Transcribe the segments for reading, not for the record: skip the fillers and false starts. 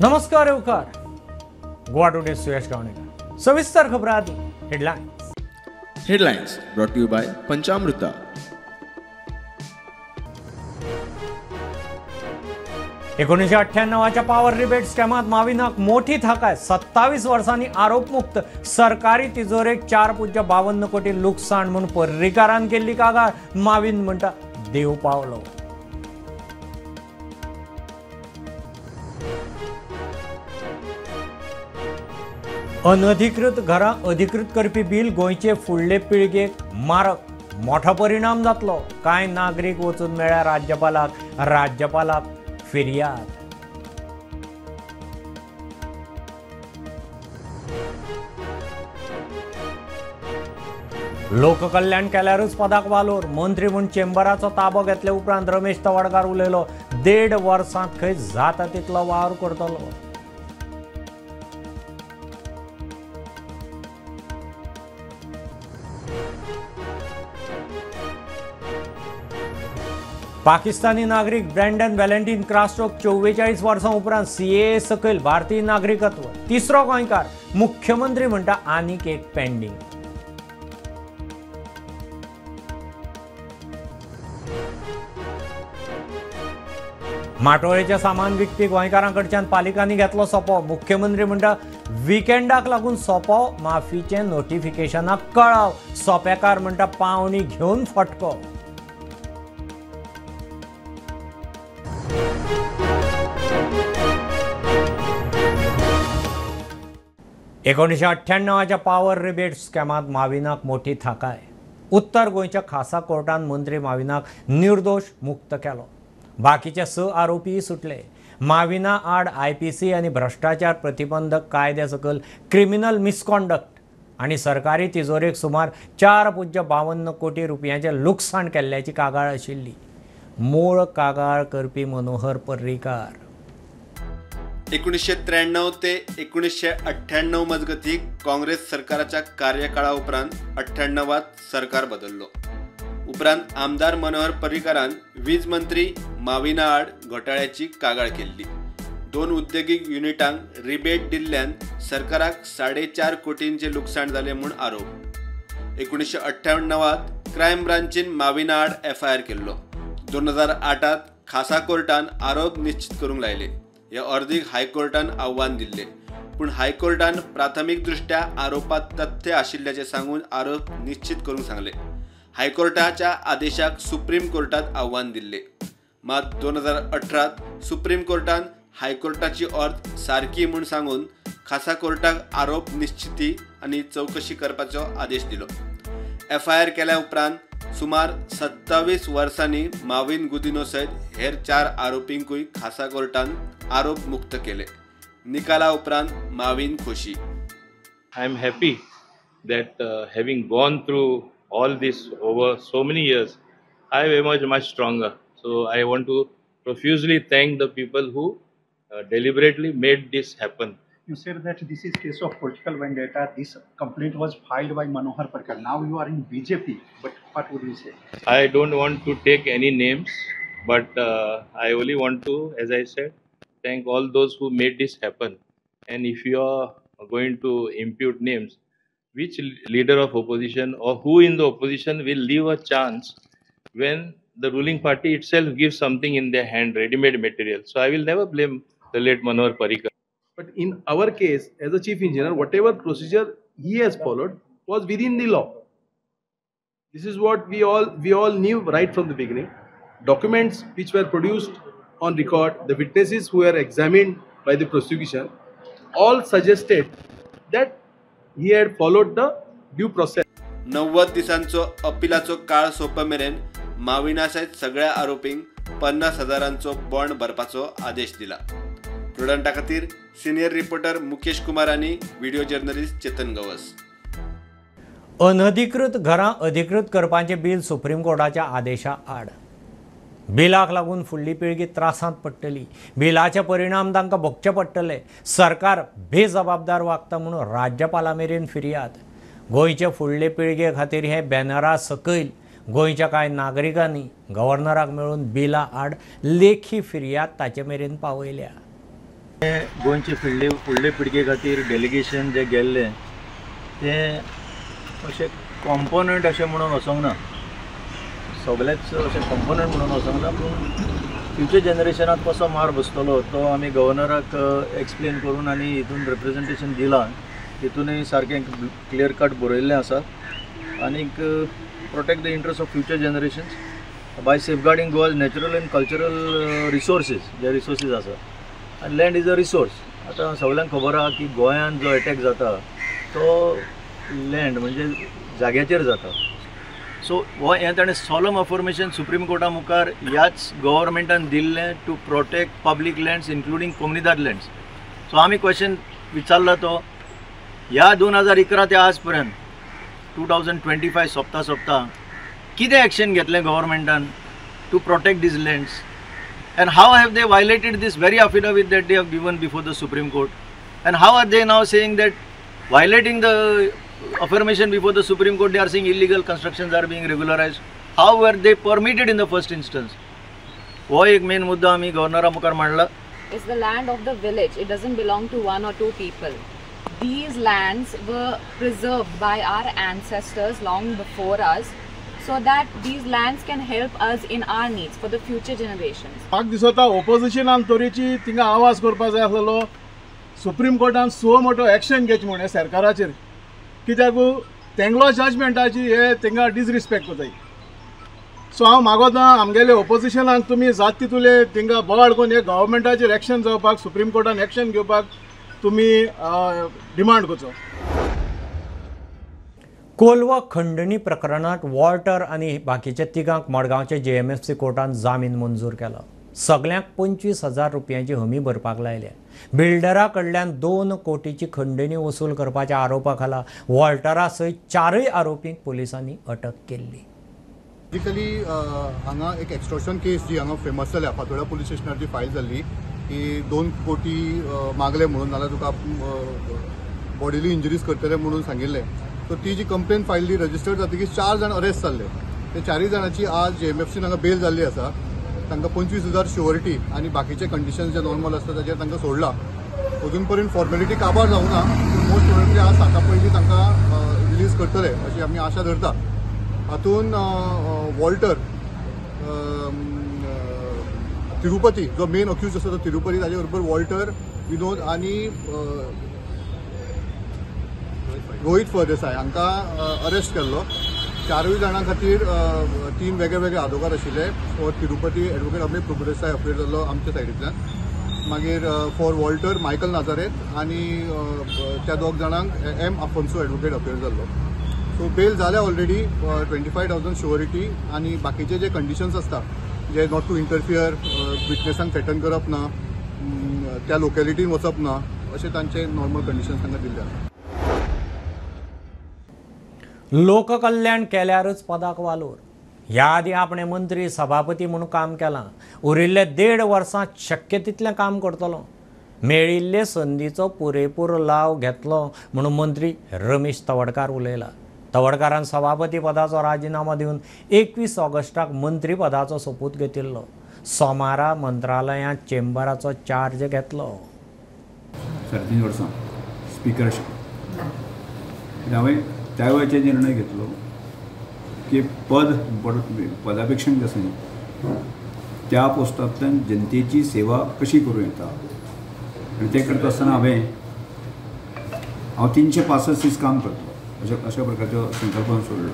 नमस्कार येवकार गोवा टुडे सुयश गावणेकर सविस्तर खबरां आदी हेडलाइन्स ब्रॉट यू बाय पंचामृता। एकोणीसशे 98च्या पॉवर रिबेट स्कॅमात माविनाक मोठी थाकाय। 27 वर्सांनी आरोपमुक्त सरकारी तिजोरेक 4.52 कोटी लुकसाण म्हणून पर्रीकारान केल्ली कागाळ। माविन म्हणटा देव पावलो। अनधिकृत घरां अधिकृत करपी बिल गोंयचे फुडले पिळगेक मारक मोठो परिणाम जातलो। कांय नागरीक वचून मेळ्ळ्या राज्यपालाक फिर्याद। लोककल्याण केल्यारूच पदाक वालोर। मंत्री म्हूण चेंबराचो ताबो घेतले उपरांत रमेश तवडकार उलयलो। 1.5 वर्सांत खंय जाता तितलो वावर करतलो। पाकिस्तानी नागरिक ब्रँडन व्हॅलेंटीन क्रास्टोक 44 वर्सां उपरांत सीएए सकयल भारतीय नागरिकत्व। तिसरो गोंयकार मुख्यमंत्री म्हणटा आनीक एक पेंडिंग। माटोळेचे सामान विकपी गोंयकारां कडच्यान पालिकांनी घेतलो सोपो। मुख्यमंत्री म्हणटा विकेंडाक लागून सोपो माफीचे नोटिफिकेशनाक कळाव। सोपेकार म्हणटा पावणी घेवन फटको। 1998च्या पॉवर रिबेट स्कॅमात माविनाक मोठी थाकाय। उत्तर गोंयच्या खासा कोर्टान मंत्री माविनाक निर्दोष मुक्त केलो। बाकीचे 6 आरोपी सुटले। माविना आड IPC आनी भ्रष्टाचार प्रतिबंधक कायद्या सकल क्रिमिनल मिसकॉन्डक्ट आनी सरकारी तिजोरेक सुमार 4.52 कोटी रुपयांचे लुकसाण केल्ल्याची कागाळ आशिल्ली। मूळ कागाळ करपी मनोहर पर्रीकार 1993 ते 1998 मजगती काँग्रेस सरकाराच्या कार्यकाळा उपरांत 98त सरकार बदललो। उपरांत आमदार मनोहर पर्रीकारान वीज मंत्री माविना आड घोटाळ्याची कागाळ केल्ली। 2 उद्देगीक युनिटांक रिबेट दिल्ल्यान सरकाराक 4.5 कोटींचे लुकसाण जाले म्हूण आरोप। 1998त क्रायम ब्रांचीन माविना आड FIR केल्लो। 2008त खासा कोर्टान आरोप निश्चित करूंक लायले। ह्या अर्दीक हायकोर्टान आव्हान दिल्ले, पूण हायकोर्टान प्राथमीक दृष्ट्या आरोपात तथ्य आशिल्ल्याचे सांगून आरोप निश्चित करूंक सांगले। हायकोर्टाच्या आदेशाक सुप्रीम कोर्टात आव्हान दिल्ले, मात 2018त सुप्रीम कोर्टान हायकोर्टाची अर्थ सारकी म्हूण सांगून खासा कोर्टाक आरोप निश्चिती आनी चवकशी करपाचो आदेश दिलो। FIR केल्या उपरांत सुमार 27 वर्सांनी माविन गुदिनो सयत हेर 4 आरोपींकूय खासा कोर्टान आरोप मुक्त केले। निकाला उपरांत माविन खोशी। I am happy that having gone through all this over so many years, I have emerged much stronger. So I want to profusely thank the people who deliberately made this happen. You said that this is case of political vendetta. This complaint was filed by Manohar Parrikar. Now you are in BJP, but what would you say? I don't want to take any names, but I only want to, as I said, thank all those who made this happen. And if you are going to impute names, which leader of opposition or who in the opposition will leave a chance when the ruling party itself gives something in their hand, ready-made material? So I will never blame the late Manohar Parrikar. But in our case, as a chief engineer, whatever procedure he has followed was within the law. This is what we all knew right from the beginning. Documents which were produced on record, the witnesses who were examined by the prosecution, all suggested that he had followed the due process. 90 दिसांचो अपिलाचो काळ सोंप मेरेन माविना सयत सगळ्या आरोपींक 50,000 bond भरपाचो आदेश दिला। प्रुडंटा खातीर senior reporter Mukesh Kumar आनी video journalist Chetan Gawas. अनधिकृत घरां अधिकृत करपाचे बिल सुप्रीम कोर्टाच्या आदेशा आड। बिलाक लागून फुडली पिळगी त्रासांत पडटली। बिलाचे परिणाम तांकां भोगचे पडटले। सरकार बेजबाबदार वागता म्हणून राज्यपाला मेरेन फिर्याद। गोंयचे फुडले पिळगे खातीर हे बॅनरा सकयल गोंयच्या कांय नागरिकांनी गव्हर्नराक मेळून बिला आड लेखी फिर्याद ताचे मेरेन पावयल्या। गोंयचे फुडले पिळगे खातीर डेलिगेशन जे गेल्ले ते अशें कॉम्पोनंट अशें म्हणून वचोंक ना, सगळेच अशें कॉम्पोनंट म्हणून वचोंक ना, पूण फ्युचर जनरेशनाक कसो मार बसतलो तो आमी गव्हर्नराक एक्सप्लेन करून आनी हितून रिप्रेजेंटेशन दिलां, हितूनय सारकें क्लियर कट बरयल्लें आसा आनीक protect the interest of future generations by safeguarding Goa's natural and cultural resources, जे रिसोर्सीस आसा. आनी लँड इज अ रिसोर्स. आतां सगळ्यांक खबर आहा की गोंयांत जो एटॅक जाता तो लँड म्हणजे जाग्याचेर जाता. सो हो हें ताणें सोलम अफर्मेशन सुप्रीम कोर्टा मुखार ह्याच गव्हर्मेंटान दिल्लें to protect public lands including कम्युनिदाद लँड्स. सो आमी क्वेश्चन विचारला तो ह्या 2011 ते आज पर्यंत 2025 सोंपता कितें एक्शन घेतलें गव्हर्मेंटान to protect these lands, and how have they violated this very affidavit that they have given before the Supreme Court, and how are they now saying that violating the affirmation before the Supreme Court they are saying illegal constructions are being regularized? How were they permitted in the first instance? हो एक main मुद्दा आमी गव्हर्नरा मुखार मांडला. It's the land of the village. It doesn't belong to one or two people. These lands were preserved by our ancestors long before us, so that these lands can help us in our needs for the future generations. म्हाका दिसता ओपोजिशनान तरेची थिंगा आवाज करपाक जाय आसलेलो, supreme कोर्टान so मोठो action घेवचें म्हण सरकाराचेर, कित्याक तेंगलो जजमेंटाची हे थिंगा डिसरिस्पेक्ट कोताय. सो हांव मागोता आमगेले ओपोजिशनाक तुमी जात तितूले थिंगा बोवाळ कोरून हे गव्हर्मेंटाचेर एक्शन जावपाक, सुप्रीम कोर्टान एक्शन घेवपाक तुमी डिमांड करचो. कोलवा खंडणी प्रकरणात वॉल्टर आणि बाकीच्या तिगांक मडगांवच्या JMFC कोर्टान जामीन मंजूर केलो. सगळ्यांक 25,000 रुपयांची हमी भरपाक लायल्या. बिल्डरा कडल्यान 2 कोटीची खंडणी वसूल करपाच्या आरोपा खाला वॉल्टरा सयत 4 आरोपींक पोलिसांनी अटक केल्ली. बेसिकली हांगा एक एक्सटॉर्शन केस जी हांगा फेमस जाल्या, फातोर्डा पुलीस स्टेशनार जी फायल जाल्ली की 2 कोटी मागले म्हणून, नाल्यार तुका बॉडीली इंजरीज करतले म्हणून सांगिल्लें. सो ती जी कंप्लेन फायल्ली रजिस्टर्ड जातकीर 4 जाण अरेस्ट जाल्ले. ते 4 जाणांची आज JMFC हांगा बेल जाल्ली आसा. तांकां 25,000 शुअरिटी आनी बाकीचे कंडिशन्स जे नॉर्मल आसता ताचेर तांकां सोडला. अजून पर्यंत फॉर्मेलिटी काबार जावना, मोस्ट प्रोबेबली आज 7 पयलीं तांकां रिलीज करतले अशी आमी आशा धरता. हातून वॉल्टर तिरुपती जो मेन अक्यूज आसा तो तिरुपती, ताजे बरोबर वॉल्टर, विनोद आनी रोहित फळदेसाय हांकां अरेस्ट केल्लो. 4 जाणां खातीर 3 वेगळे आदोगाद आशिल्ले. For Tirupati advocate Amey Prabhudesai appear जाल्लो आमच्या सायडींतल्यान. मागीर फॉर वॉल्टर मायकल नाजारेथ आनी त्या 2 जाणांक M. आफोन्सो एडवोकेट अपियर जाल्लो. सो बेल जाल्या ऑलरेडी. 25,000 शुअरिटी आनी बाकीचे जे कंडिशन्स आसता जे नॉट टू इंटरफियर, विटनेसांक थ्रेटन करप ना, त्या लोकेलिटीन वचप ना, अशे तांचे नॉर्मल कंडिशन्स तांकां दिल्ले आसा. लोककल्याण केल्यारच पदाक वालोर. ह्या आदी आपणे मंत्री सभापती म्हणून काम केलां. उरिल्ले 1.5 वर्सां शक्य तितलें काम करतलो. मेळिल्ले संदीचो पुरेपूर लाव घेतलो म्हणून मंत्री रमेश तवडकार उलयला. तवडकारान सभापती पदाचो राजिनामा दिवन 21 ऑगस्टाक मंत्री पदाचो सोपूत घेतिल्लो. सोमारा मंत्रालयांत चेंबराचो चार्ज घेतलो. 3.5 वर्सां स्पीकर आशिल्लो. हांवें त्या वेळाचेर निर्णय घेतलो की पदापेक्षा जें आसा न्ही त्या पोस्टांतल्यान जनतेची सेवा कशी करूं येता, आनी तें करता आसतना हांव 365 दीस काम करतलो अशा प्रकारचो संकल्प सोडलो.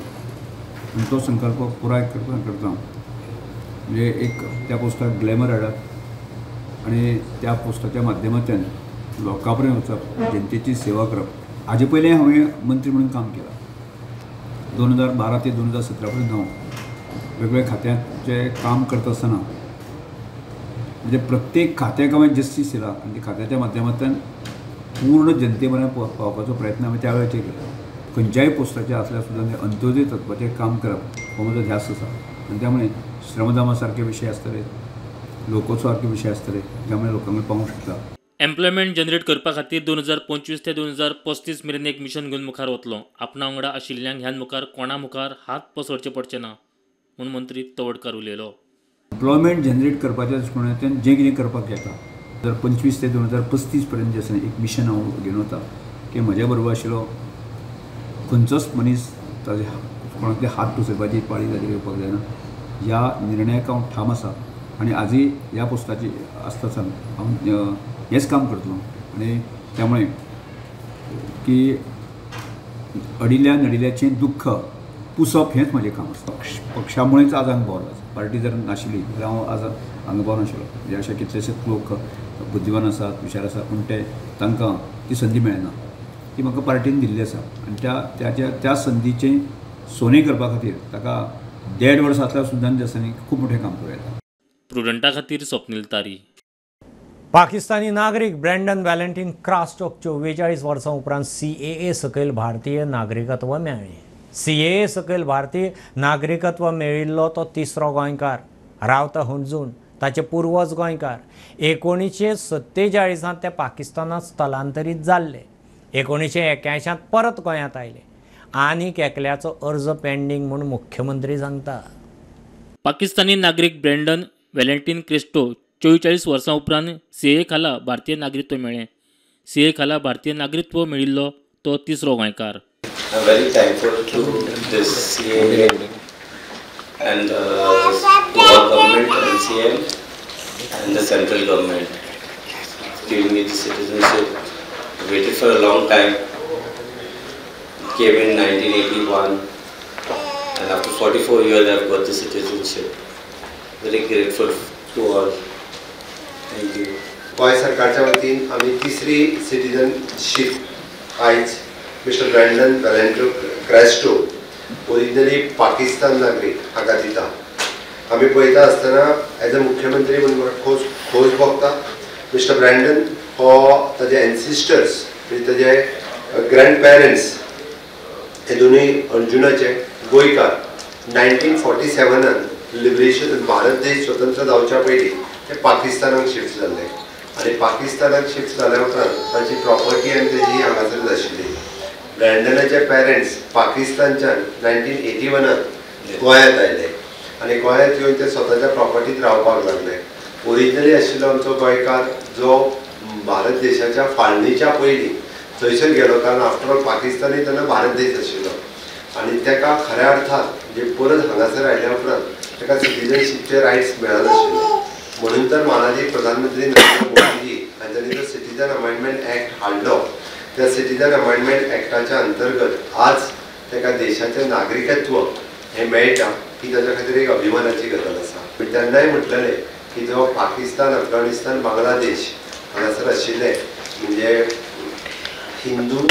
आनी तो संकल्प पुराय करता म्हणजे एक त्या पोस्टाक ग्लॅमर हाडप आनी त्या पोस्टाच्या माध्यमांतल्यान लोकां पर्यंत वचप, जनतेची सेवा करप. हाजे पयलीं हांवें मंत्री म्हणून काम केलां. 2012 ते 2017 पर्यंत हांव वेगवेगळ्या खात्यांचे काम करता आसतना म्हणजे प्रत्येक खात्याक हांवें जस्टीस दिला आनी त्या खात्याच्या माध्यमांतल्यान पूर्ण जनते पर्यंत पावपाचो प्रयत्न हांवें त्या वेळाचेर केलो. खंयच्याय पोस्टाचेर आसल्यार सुद्दां अंत्योदय तत्वाचेर काम करप हो म्हजो ध्यास आसा. आनी त्यामुळे श्रमदामा सारके विशय आसतले, लोकोत्सव सारके विशय आसतले ज्यामुळे लोकांक पावूंक शकता. एम्प्लॉयमेंट जनरेट करपा खातीर 2025 ते 2035 मेरेन एक मिशन घेवन मुखार वतलो. आपणा वांगडा आशिल्ल्यांक ह्यान मुखार कोणा मुखार हात पसरचे पडचे ना म्हणून मंत्री तवडकार उलयलो. एम्प्लॉयमेंट जनरेट करपाच्या दृश्टिकोनांतल्यान जें कितें करपाक येता 2025 ते 2035 पर्यंत जे आसा एक मिशन हांव घेवन वता की म्हज्या बरोबर आशिल्लो खंयचोच मनीस ताजे कोणाकय हात पसरपाची पाळी ताजेर येवपाक जायना. ह्या निर्णयाक हांव ठाम आसा आनी आजूय ह्या पोस्टाची आसतासान हांव हेंच काम करतलो. आनी त्यामुळे की अडिल्ल्या नडिल्ल्याचें दुख्ख पुसप हेंच म्हजें काम आसता. पक्षामुळेच आज हांगा पावला. पार्टी जर नाशिल्ली जाल्यार हांव आज हांगा पावनाशिल्लो. म्हणजे अशे कितलेशेच लोक बुद्धिवान आसात, हुशार आसात, पूण तांकां ती संदी मेळना. ती म्हाका पार्टीन दिल्ली आसा आनी त्या संदीचें सोने करपा खातीर ताका 1.5 वर्स आसल्यार सुद्दां जे आसा न्ही खूब मोठें काम करूं येता. प्रुडंटा खातीर स्वप्नील तारी. पाकिस्तानी नागरीक ब्रँडन व्हॅलेंटीन क्रास्टोक 44 वर्सां उपरांत CAA सकयल भारतीय नागरिकत्व मेळ्ळें. CAA सकयल भारतीय नागरिकत्व मेळिल्लो तो तिसरो गोंयकार. रावता हणजून ताचे पुर्वज गोंयकार. 1947 ते पाकिस्तानांत स्थलांतरीत जाल्ले. 1981 परत गोंयांत आयले. आनीक एकल्याचो अर्ज पेंडींग म्हूण मुख्यमंत्री सांगता. पाकिस्तानी नागरीक ब्रँडन व्हॅलेंटीन क्रिस्टो 44 वर्सां उपरांत CAA खाला भारतीय नागरिकत्व मेळ्ळें. CAA खाला भारतीय नागरिकत्व मेळिल्लो तो तिसरो गोंयकार. I'm very thankful to this CAA and to our government, NCM, and the central government giving me the citizenship. I waited for a long time. Came in 1981, and after 44 years, I've got the citizenship. Very grateful to all. Thank you. Goa सरकारच्या वतीन आमी तिसरी citizenship आयज mister Brandon Valentine Crasto originally Pakistan नागरीक हाका दिता. आमी पळयता आसतना एज अ मुख्यमंत्री म्हणून खोस भोगता. मिस्टर ब्रँडन हो ताजे एन्सिस्टर्स म्हणजे ताजे ग्रँड पेरंट्स हे दोनूय अर्जुनाचे गोंयकार 1947 लिबरेशन भारत देश स्वतंत्र जावच्या पयलीं ते पाकिस्तानाक शिफ्ट जाल्ले आनी पाकिस्तानाक शिफ्ट जाल्या उपरांत ताची प्रॉपर्टी आनी तेजी हांगासर आशिल्ली. ब्रँडनाचे पेरंट्स पाकिस्तानच्यान 1981 गोंयांत आयले आनी गोंयांत येवन ते स्वताच्या प्रॉपर्टींत रावपाक लागले. ओरिजिनली आशिल्लो आमचो गोंयकार जो भारत देशाच्या फाळणीच्या पयलीं थंयसर गेलो, कारण आफ्टर ऑल पाकिस्तानूय तेन्ना भारत देश आशिल्लो आनी ताका खऱ्या अर्थान म्हणजे परत हांगासर आयल्या उपरांत ताका सिटीजनशीपचे रायट्स मेळनाशिल्ले. म्हणून तर माननीय प्रधानमंत्री नरेंद्र मोदीजी हांच्यानी जो सिटीजन अमेंडमेंट एक्ट हाडलो, त्या सिटीजन अमेंडमेंट एक्टाच्या अंतर्गत आज ताका देशाचें नागरिकत्व हें मेळटा ही ताच्या खातीर एक अभिमानाची गजाल आसा. पूण तेन्नाय म्हटलेलें की जो पाकिस्तान, अफगाणिस्तान, बांगलादेश हांगासर आशिल्ले म्हणजे हिंदू,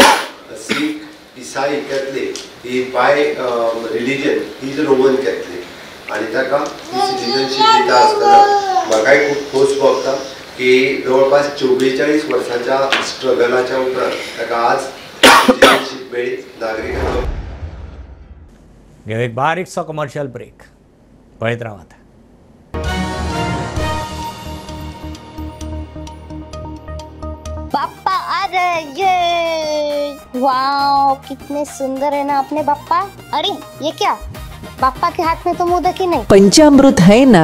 सीख, इसाई Catholic he bye religion he is Roman Catholic आनी ताका ही सिटीजनशीप दिता आसतना म्हाकाय खूब खोस भोगता की जवळपास 44 वर्सांच्या स्ट्रगलाच्या उपरांत ताका आज सिटीजनशीप मेळ्ळी, नागरिकत्व. घेऊ एक बारीकसो कमर्शियल ब्रेक. पळयत रावात. पापा आ रहे ये, वाओ कितने सुंदर है ना अपने पापा. अरे ये क्या, पापा के हाथ में तो मोदक ही नहीं. पंचामृत है ना.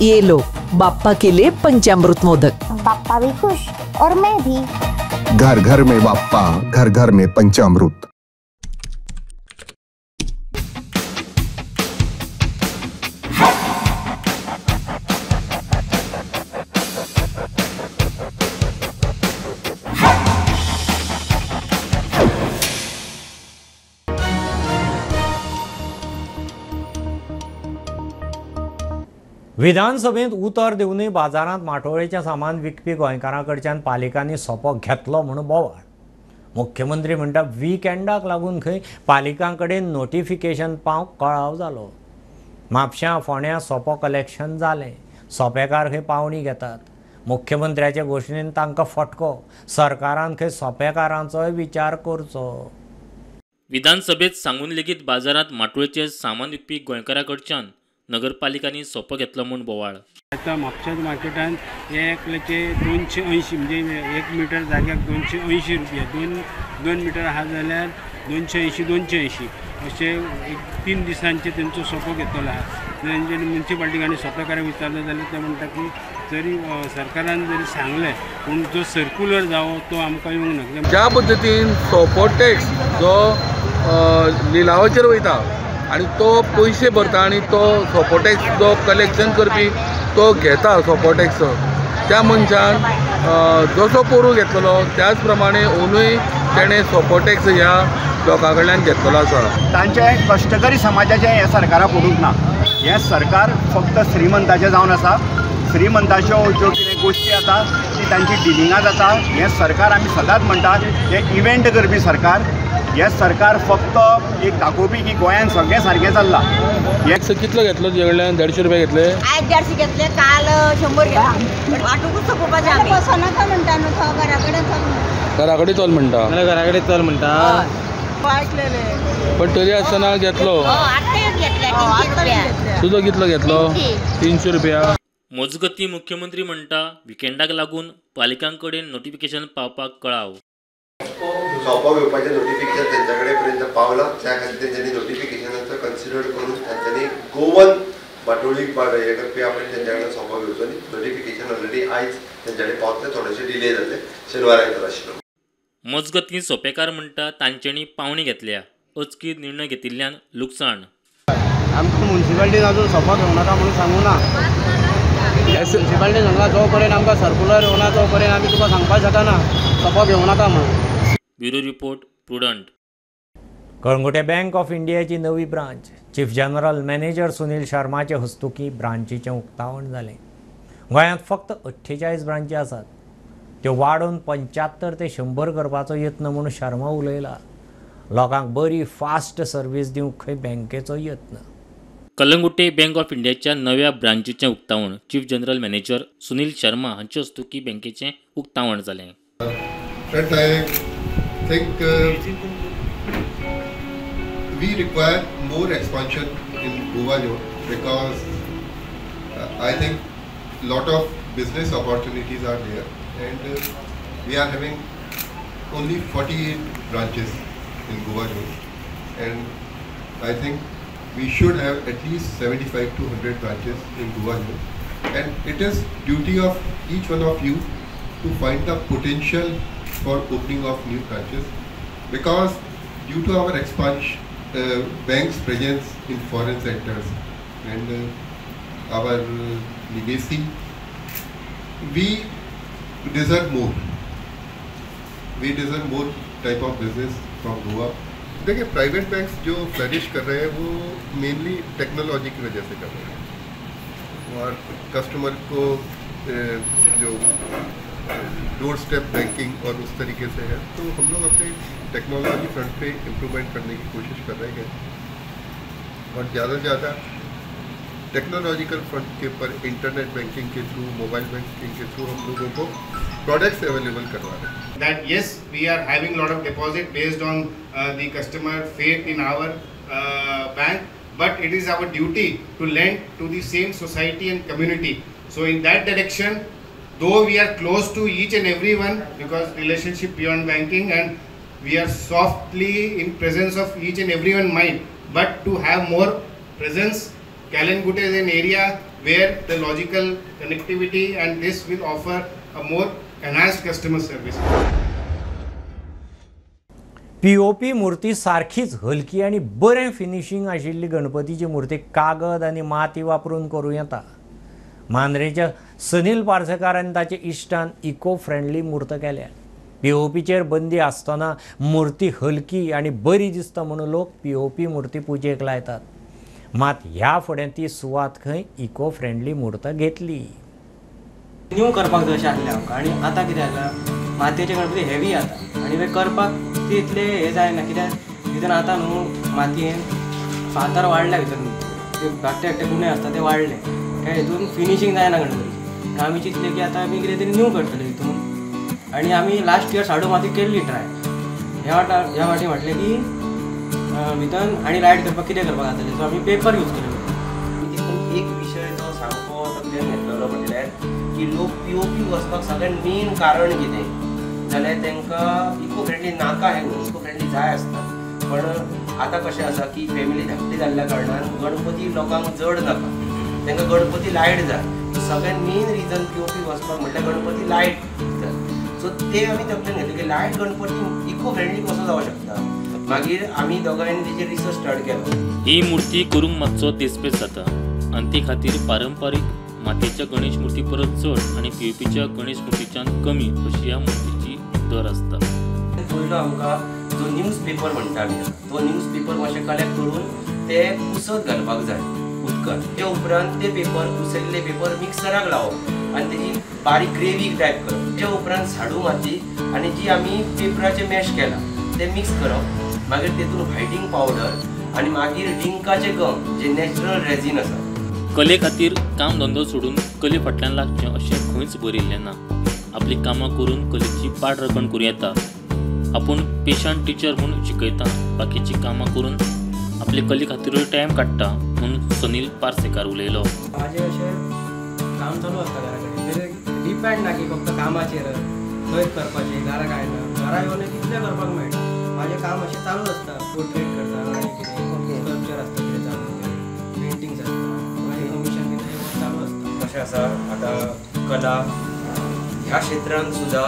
ये लो बाप्पा के लिए पंचामृत मोदक. पापा भी खुश और मैं भी. घर घर में बाप्पा, घर घर में पंचामृत. विधानसभेत उतर दिवनय बाजारांत माटोळेचें सामान विकपी गोंयकारां कडच्यान पालिकांनी सोपो घेतलो म्हूण बोवाळ. मुख्यमंत्री म्हणटा विकेंडाक लागून खंय पालिकां कडेन नोटिफिकेशन पावंक कळाव जालो. म्हापश्यां फोंड्यां सोपो कलेक्शन जालें. सोपेकार खंय पावणी घेतात. मुख्यमंत्र्याचे घोशणेन तांकां फटको. सरकारान खंय सोपेकारांचोय विचार करचो. विधानसभेत सांगून लेगीत बाजारांत माटोळेचें सामान विकपी गोंयकारां कडच्यान नगरपालिकांनी सोपो घेतलो म्हूण बोवाळ. आता म्हापशाच मार्केटात एकल्याचे 280 म्हणजे 1 मिटर जाग्याक 280 रुपया, 2 मिटर आहा जाल्यार 280 असे 3 दिसांचे तेंचो सोपो घेतलो आहा. तेंचे म्युन्सिपाल्टीकांनी सोपेकाराक विचारलें जाल्यार ते म्हणटा की जरी सरकारान जरी सांगलें पूण जो सर्क्युलर जावो तो आमकां येवंक ना. ज्या पद्दतीन सोपो टॅक्स जो लिलावाचेर वयता आनी तो पयशे भरता आनी तो सोपो टॅक्स जो कलेक्शन करपी तो घेता सोपो टॅक्स, त्या मनशान जसो पोरू घेतलो त्याच प्रमाणे अंदूय तेणें सोपो टॅक्स ह्या लोकां कडल्यान घेतलो आसा. तांचे कश्टकरी समाजाचें हें सरकाराक पडूंक ना. हें सरकार फक्त श्रीमंताचें जावन आसा. श्रीमंताच्यो ज्यो कितें गोश्टी आसा ती तांची डिलिंगां जाता. हें सरकार आमी सदांच म्हणटात हें इव्हेंट करपी सरकार. हें सरकार फक्त एक दाखोवपी की गोंयांत सगळें सारकें चल्लां. टॅक्स कितलो घेतलो तुजे कडल्यान? 150 रुपया घेतले? आज 150 घेतले, काल 100 घेतले. वाटूकच सोपोवपाचें आमी. नाका म्हणटा न्हू तो घरा कडेन चल. घरा कडेन चल म्हणटा. घरा कडेन चल म्हणटा. पण तरी आसतना घेतलो. तुजो कितलो घेतलो? 300 रुपया. मजगती मुख्यमंत्री म्हणटा विकेंडाक लागून पालिकांकडेन नोटिफिकेशन पावपाक कळाव. सोपो घेवपाचें नोटिफिकेशन तेंच्या कडेन पर्यंत पावलां, त्या खातीर तेंच्यांनी नोटिफिकेशनाचो कन्सिडर करून तांच्यांनी गोवन बाटोळीक हे करपी आपण तेंच्या कडेन सोपो घेवचो न्ही. नोटिफिकेशन ऑलरेडी आयज तेंच्या कडेन पावतलें, थोडेशे डिले जाल्ले, शेनवारा येतलो आशिल्लो. मजगती सोपेकार म्हणटा तांच्यांनी पावणी घेतल्या, अचकीत निर्णय घेतिल्ल्यान लुकसाण. आमकां म्युन्सिपाल्टीन अजून सोपो घेवं नाका म्हणून सांगूं ना. म्युन्सिपाल्टीन सांगला जो पर्यंत आमकां सर्क्युलर येवना तो पर्यंत आमी तुका सांगपाक शकना सोपो घेवं नाका म्हणून. Bureau report Prudent. Calangute bank of इंडियाची नवी branch chief general manager Sunil शर्माचे हस्तुकी ब्रांचीचें उक्तावण जालें. गोंयांत फक्त 48 ब्रांची आसात, त्यो वाडोवन 75 ते 100 करपाचो यत्न म्हणून शर्मा उलयला. लोकांक बरी फास्ट सर्वीस दिवंक खंय बँकेचो यत्न. कलंगुटे बँक ऑफ इंडियाच्या नव्या ब्रांचीचें उक्तावण chief general manager Sunil Sharma हांचे हस्तुकी बँकेचें उक्तावण जालें. I think we require more expansion in Goa because I think lot of business opportunities are there and we are having only 48 branches in Goa and I think we should have at least 75 to 100 branches in Goa and it is duty of each one of you to find the potential for opening of new branches because due to our expansion bank's presence in foreign sectors and our legacy we deserve more type of business from Goa. देखिए private banks जो flourish कर रहे हैं वो mainly technology की वजह से कर रहे हैं और कस्टमर को जो डोर स्टेप बैंकिंग और उस तरीके से है तो हम लोग अपने टेक्नोलॉजी फ्रंट पे इम्प्रूवमेंट करने की कोशिश कर रहे हैं और ज़्यादा से ज़्यादा टेक्नोलॉजिकल फ्रंट के ऊपर इंटरनेट बैंकिंग के थ्रू मोबाइल बैंकिंग के थ्रू हम लोगों को प्रोडक्ट्स अवेलेबल करवा रहे हैं. That yes, we are having lot of deposit based on the customer faith in our bank, but it is our duty to lend to the same society and community. So in that direction, though we are close to each and everyone because relationship beyond banking and we are softly in presence of each and everyone mind, but to have more presence, Kalangute is an area where the logical connectivity and this will offer a more enhanced customer service. POP मूर्ती सारखीच हलकी आणि बरें finishing आशिल्ली गणपतीची मूर्ती कागद आणि माती वापरून करूं येता. मांद्रेच्या सुनील पार्सेकारान ताचे इश्टान इको फ्रेंडली मूर्त केल्या. POPचेर बंदी आसतना मूर्ती हलकी आणि बरी दिसता म्हणून लोक POP मूर्ती पुजेक लायतात. मात ह्या फुडें ती सुवात खंय इको फ्रेंडली मूर्त घेतली. न्यू करपाक जाय अशें आसलें आमकां आनी आतां कितें जालां मातयेचे गणपती हेवी जाता आनी ते करपाक ते इतले हे जायना कित्याक भितर आतां न्हू मातयेन फातर वाडल्या भितर ते धाकटे धाकटे गुणे आसता ते वाडले काय हितून फिनिशींग जायना गणपतीची. आमी चिंतलें की आतां आमी कितें तरी न्यू करतले हितून आनी आमी लास्ट इयर शाडो माती केल्ली ट्राय. ह्या फाटी म्हटलें की भितर आनी लायट करपाक कितें करपाक जातलें सो आमी पेपर यूज केलें. एक विशय जो सामको तकलेन घेतलेलो म्हटल्यार की लोक POP वचपाक सगळ्यात मेन कारण कितें जाल्यार तांकां इको फ्रेंडली नाका हे इको फ्रेंडली जाय आसता. पण आतां कशें आसा की फॅमिली धाकटी जाल्ल्या कारणान गणपती लोकांक जड नाका, तांकां गणपती लायट जाय. सगळ्यात मेन रिजन POP वचपाक म्हटल्यार गणपती लायट जाय. सो ते आमी तकलेन घेतले की लायट गणपती इको फ्रेंडली कसो जावं शकता. मागीर आमी दोगांनी तेजेर रिसर्च स्टार्ट केलो. ही मूर्ती करूंक मातसो देस्पेस जाता आनी ते खातीर पारंपारीक मातयेच्या गणेश मूर्ती परत चड आनी POPच्या गणेश मूर्तीच्यान कमी अशी ह्या मूर्तीची दर आसता. पयलो आमकां जो न्यूज पेपर म्हणटा आमी तो न्यूज पेपर मातशें कलेक्ट करून ते कुसत घालपाक जाय उदकांत. ते उपरांत ते पेपर कुसयल्ले पेपर मिक्सराक लावप आनी तेजी बारीक ग्रेवी टायप करप. ते उपरांत साडू माती आनी जी आमी पेपराचे मॅश केला ते मिक्स करप. मागीर तेतून व्हायटिंग पावडर आनी मागीर डिंकाचे गम जे नॅचरल रेझिन आसा. कले खातीर काम धंदो सोडून कले फाटल्यान लागचें अशें खंयच बरयल्लें ना. आपली कामां करून कलेची पाठराखण करूं येता. आपूण पेशंट टिचर म्हूण शिकयता, बाकीची कामां करून आपले कले खातीरूय टायम काडटा म्हूण सुनील पार्सेकार उलयलो. माझे अशें काम चालू आसता घरा कडेन, डिपेंड ना की फक्त कामाचेर खंय करपाचें घरा काय ना. घरा येवन कितलें करपाक मेळटा. माझे काम अशें चालू आसता, पोर्ट्रेट करता आनी कितें स्कल्पचर आसता कितें चालू पेंटिंग्स आसता आनी कमिशन कितें चालू आसता. कशें आसा आतां कला ह्या क्षेत्रांत सुद्धा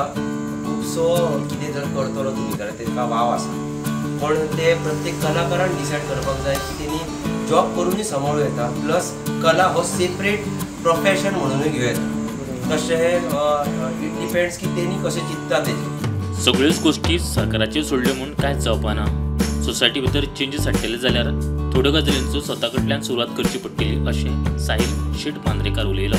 खुबसो कितें जर करतलो तुमी जाल्यार ताका वाव आसा. पण ते प्रत्येक कलाकारान डिसायड करपाक जाय की तेणी जॉब करूनय सांबाळूं येता प्लस कला हो सेपरेट प्रोफेशन म्हणूनय घेवं येता. तशें इट डिपेंड्स की तेणी कशें चिंतता तेजेर. सगळ्योच गोश्टी सरकाराचेर सोडल्यो म्हूण कांयच जावपाना. सोसायटी भितर चेंजीस हाडटले जाल्यार थोड्यो गजालींचो स्वता कडल्यान सुरवात करची पडटली अशें साहिल शेट मांद्रेकार उलयलो.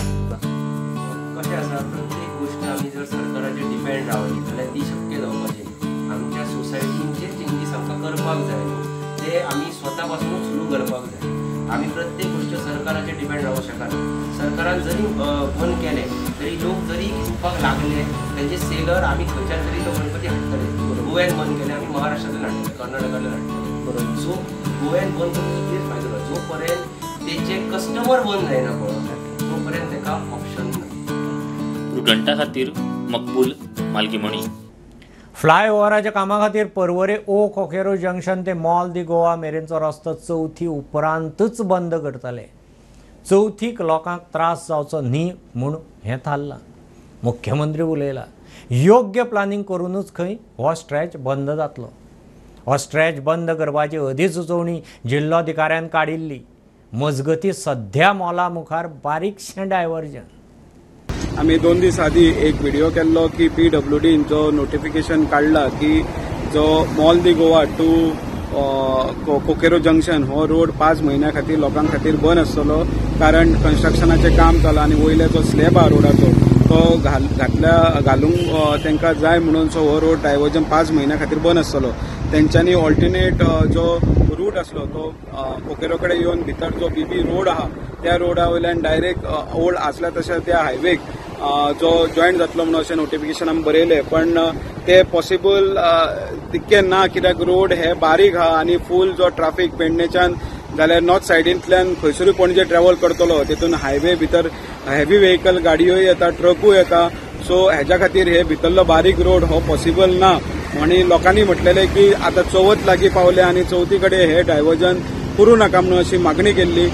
कशें आसा प्रत्येक गोश्ट आमी जर सरकाराचेर डिपेंड रावली जाल्यार ती शक्य जावपाची ना. आमच्या सोसायटीचे चेंजीस आमकां करपाक जाय ते आमी स्वता पासूनच सुरू करपाक जाय. आमी प्रत्येक गोश्ट सरकाराचेर डिपेंड रावूंक शकना. सरकारान जरी बंद केले तरी लोक जरी घेवपाक लागले तेंचे सेलर आमी खंयच्यान तरी तो गणपती हाडटले. गोव्यान बंद केले आमी महाराष्ट्रांतल्यान हाडटले, कर्नाटकांतल्यान हाडटले. सो गोव्यान बंद करून कितेंच फायदो ना. जो पर्यंत तेचे कस्टमर बंद जायना पळय तो पर्यंत ताका ऑप्शन ना. रुडंटा खातीर मकबूल मालगीमणी. फ्लायओव्हराच्या कामा खातीर पर्वरे ओ कोकेरो जंक्शन ते मॉल दी गोवा मेरेनचो रस्तो चवथी उपरांतच बंद करतले. चवथीक लोकांक त्रास जावचो न्ही म्हूण हें थारलां. मुख्यमंत्री उलयला योग्य प्लानिंग करूनच खंय हो स्ट्रेच बंद जातलो. हो स्ट्रेच बंद करपाची अधिसुचोवणी जिल्लोधिकाऱ्यान काडिल्ली. मजगती सध्या मॉला मुखार बारीकशें डायवर्जन. आम्ही 2 दीस आदी एक व्हिडिओ केल्लो की PWD जो नोटिफिकेशन काढला की जो मॉल दी गोवा टू कोकेरो जंक्शन हो रोड 5 महिन्या खातीर लोकां खातीर बंद आसतलो. कारण कन्स्ट्रक्शनाचें काम चला आनी वयले जो स्लॅब आहा रोडाचो तो घालूंक तांकां जाय म्हणून सो हो रोड डायवर्जन 5 महिन्या खातीर बंद आसतलो. तेंच्यांनी ऑल्टरनेट जो रूट आसलो तो कोकेरो कडेन येवन भितर जो BB रोड आहा त्या रोडा वयल्यान डायरेक्ट ओल्ड आसल्या तशें त्या हायवेक जो जॉयंट जातलो म्हणून अशें नोटिफिकेशन आमी बरयलें. पण ते पॉसिबल तितकें ना कित्याक रोड हे बारीक आहा आनी फूल जो ट्राफीक पेडणेच्यान जाल्यार नॉर्थ सायडींतल्यान खंयसरूय पणजे ट्रॅव्हल करतलो तेतून हायवे भितर हेवी व्हेकल गाडयोय येता, ट्रकूय येता. सो हेज्या खातीर हे भितरलो बारीक रोड हो पॉसिबल ना. आनी लोकांनी म्हटलेलें की आतां चवथ लागीं पावले आनी चवथी कडेन हे डायवर्जन करूं नाका म्हणून अशी मागणी केल्ली.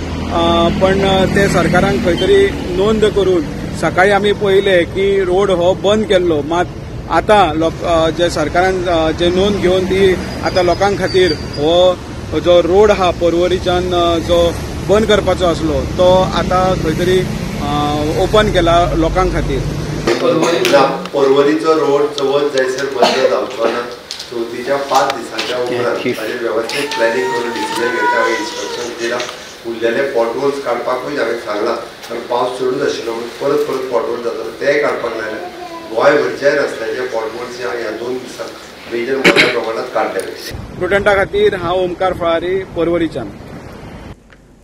पण ते सरकारान खंय तरी नोंद करून सकाळी आमी पळयले की रोड हो बंद केल्लो. मात आतां जे सरकारान जे नोंद घेवन ती आतां लोकां खातीर हो जो रोड आहा पर्वरीच्यान जो बंद करपाचो आसलो तो आतां खंय तरी ओपन केला लोकां खातीर. पर्वरीचो रोड चवथ जायसर बंद जावचो ना. चवथीच्या 5 दिसांच्या उपरांत ताजेर वेवस्थीत प्लॅनिंग करून डिसिजन घेवचे हांवें इन्स्ट्रक्शन दिला. उरलेले पॉटहोल्स काडपाकूय हांवें सांगला. कारण पावस चडूच आशिल्लो म्हणून परत पॉटहोल जातालो तेय काडपाक लायले. गोंयभरच्या रस्त्याचे पॉटहोल्स ह्या 2 दिसांक मेजर मोठ्या प्रमाणात काडले. स्टुडंटा खातीर हांव ओमकार फळारी पर्वरीच्यान.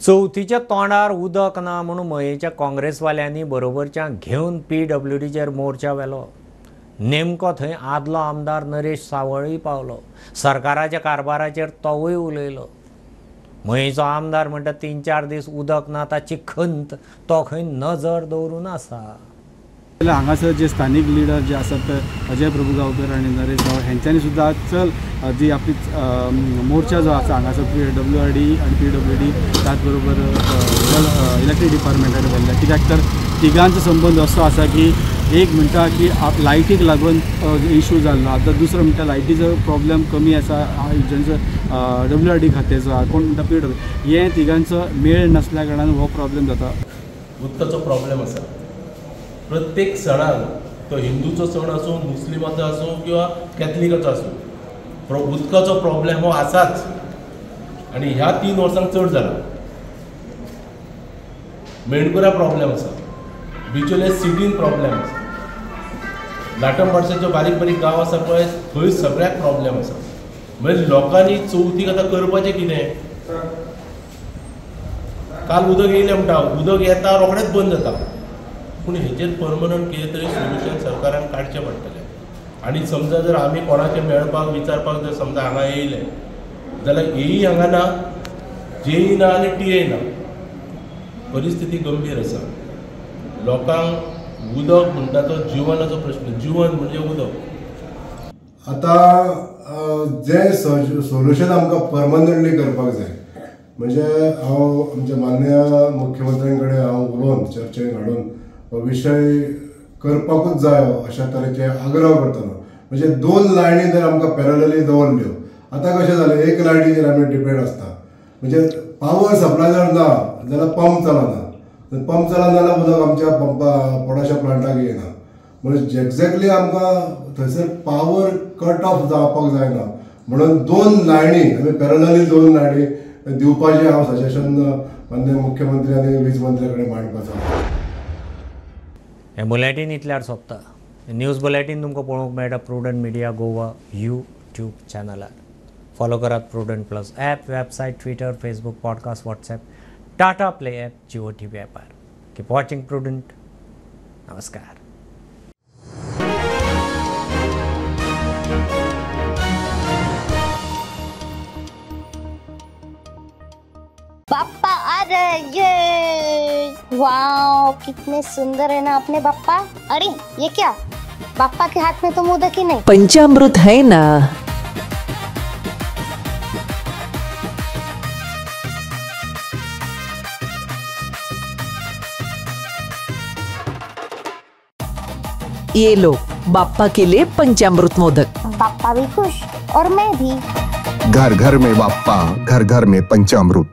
चवथीच्या तोंडार उदक ना म्हणून मयेच्या काँग्रेसवाल्यांनी बरोबरच्या घेवन PWDचेर मोर्चा व्हेलो. नेमको थंय आदलो आमदार नरेश सावळूय पावलो. सरकाराच्या कारभाराचेर तोवूय उलयलो. मयीचो आमदार म्हणटा 3-4 दीस उदक ना ताची खंत तो खंय नजर दवरून आसा. हांगासर जे स्थानिक लिडर जे आसात अजय प्रभू गांवकर आणि नरेश गांव हेंच्यांनी सुद्दां चल जी आपली मोर्चा जो आसा हांगासर WRD आणि PWD त्याच बरोबर इलेक्ट्रीक डिपार्टमेंटान व्हेल्ल्या. कित्याक तर तिगांचो संबंद असो आसा की एक म्हणटा की लायटीक लागून इश्यू जाल्लो, आतां दुसरो म्हणटा लायटीचो प्रॉब्लेम कमी आसा जेंचो WRD खात्याचो आहा, कोण म्हणटा PWD. हे तिगांचो मेळ नासल्या कारणान हो प्रॉब्लेम जाता. उदकाचो प्रॉब्लेम आसा प्रत्येक सणाक, तो हिंदूचो सण आसूं, मुस्लिमाचो आसूं किंवा कॅथलिकाचो आसूं, उदकाचो प्रॉब्लेम हो आसाच आनी ह्या 3 वर्सांक चड जाला. मेंढकुरा प्रॉब्लेम आसा, बिचोले सिटीन प्रॉब्लेम आसा, लाटमपाडसाच्यो बारीक बारीक गांव आसा पळय थंय सगळ्याक प्रॉब्लेम आसा. म्हणजे लोकांनी चवथीक आतां करपाचें कितें? काल उदक येयलें म्हणटा, उदक येता रोखडेंच बंद जाता. पूण हेचेर परमनंट कितें तरी सोल्युशन सरकारान काडचें पडटलें. आनी समजा जर आमी कोणाचें मेळपाक विचारपाक जर समजा हांगा येयले जाल्यार हेय हांगा ना, जेई ना आनी टीए ना. परिस्थिती गंभीर आसा. लोकांक उदक म्हणटा तो जिवनाचो प्रश्न, जिवन म्हणजे उदक. आतां जे सोल्युशन आमकां परमनंटली करपाक जाय, म्हणजे हांव आमच्या माननीय मुख्यमंत्र्यां कडेन हांव उलोवन चर्चेक हाडून हो विशय करपाकूच जाय अशा तरेचे आग्रह करतलो. म्हणजे 2 लायनी जर आमकां पॅरलली दवरल्यो, आतां कशें जालें एक लायटीचेर आमी डिपेंड आसता. म्हणजे पावर सप्लाय जर ना जाल्यार पंप चलना, पंप चलना जाल्यार उदक आमच्या पोटाच्या प्लांटाक येना. म्हणजे एक्झॅक्टली आमकां थंयसर पावर कट ऑफ जावपाक जायना म्हणून 2 लायनी आमी पॅरलली 2 लायनी दिवपाचें हांव सजेशन माननीय मुख्यमंत्री आनी वीज मंत्र्या कडेन मांडपाचो. हे बुलेटीन इतल्यार सोंपता. न्यूज बुलेटीन तुमकां पळोवंक मेळटा प्रुडंट मिडिया गोवा यूट्यूब चॅनलार. फॉलो करात Prudent plus app, website, Twitter, Facebook, podcast, WhatsApp, Tata play app, Jio TV ॲपार. Keep watching Prudent. नमस्कार. पापा आ रहे ये, वाओ कितने सुंदर है ना अपने पापा. अरे ये क्या, पापा के हाथ में तो मोदक ही नहीं. पंचामृत है ना. ये लो बाप्पा के लिए पंचामृत मोदक. पापा भी खुश और मैं भी. घर घर में बाप्पा, घर घर में पंचामृत.